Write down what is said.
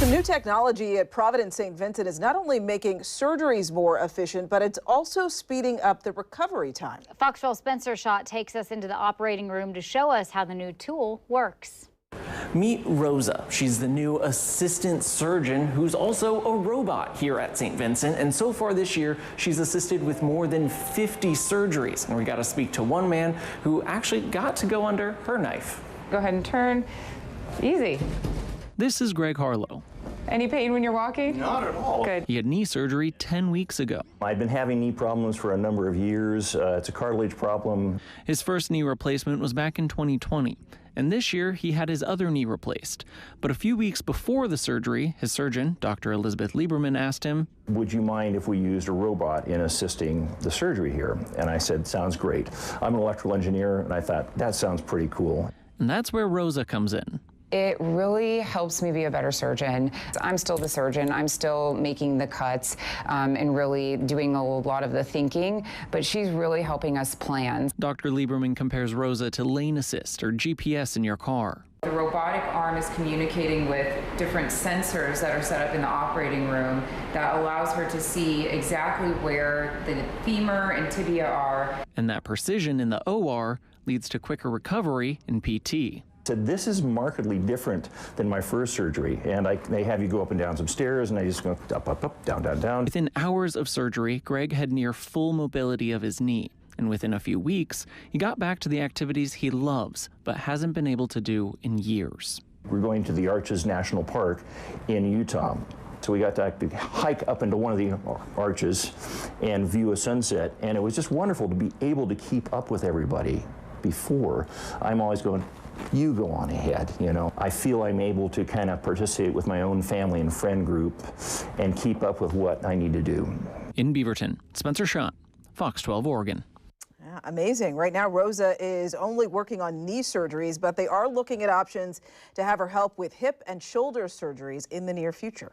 Some new technology at Providence St. Vincent is not only making surgeries more efficient, but it's also speeding up the recovery time. Fox 12's Spencer Schott takes us into the operating room to show us how the new tool works. Meet Rosa. She's the new assistant surgeon who's also a robot here at St. Vincent. And so far this year, she's assisted with more than 50 surgeries. And we got to speak to one man who actually got to go under her knife. Go ahead and turn. Easy. This is Greg Harlow. Any pain when you're walking? Not at all. Good. He had knee surgery 10 weeks ago. I've been having knee problems for a number of years. It's a cartilage problem. His first knee replacement was back in 2020. And this year, he had his other knee replaced. But a few weeks before the surgery, his surgeon, Dr. Elizabeth Lieberman, asked him, "Would you mind if we used a robot in assisting the surgery here?" And I said, "Sounds great." I'm an electrical engineer, and I thought, that sounds pretty cool. And that's where Rosa comes in. It really helps me be a better surgeon. I'm still the surgeon. I'm still making the cuts and really doing a lot of the thinking, but she's really helping us plan. Dr. Lieberman compares Rosa to lane assist or GPS in your car. The robotic arm is communicating with different sensors that are set up in the operating room that allows her to see exactly where the femur and tibia are. And that precision in the OR leads to quicker recovery in PT. Said, this is markedly different than my first surgery, and they have you go up and down some stairs, and I just go up, up, up, down, down, down. Within hours of surgery, Greg had near full mobility of his knee, and within a few weeks, he got back to the activities he loves, but hasn't been able to do in years. We're going to the Arches National Park in Utah. So we got to hike up into one of the arches and view a sunset, and it was just wonderful to be able to keep up with everybody. Before, I'm always going, you go on ahead, you know. I feel I'm able to kind of participate with my own family and friend group and keep up with what I need to do. In Beaverton, Spencer Schott, Fox 12 Oregon. Yeah, amazing. Right now, Rosa is only working on knee surgeries, but they are looking at options to have her help with hip and shoulder surgeries in the near future.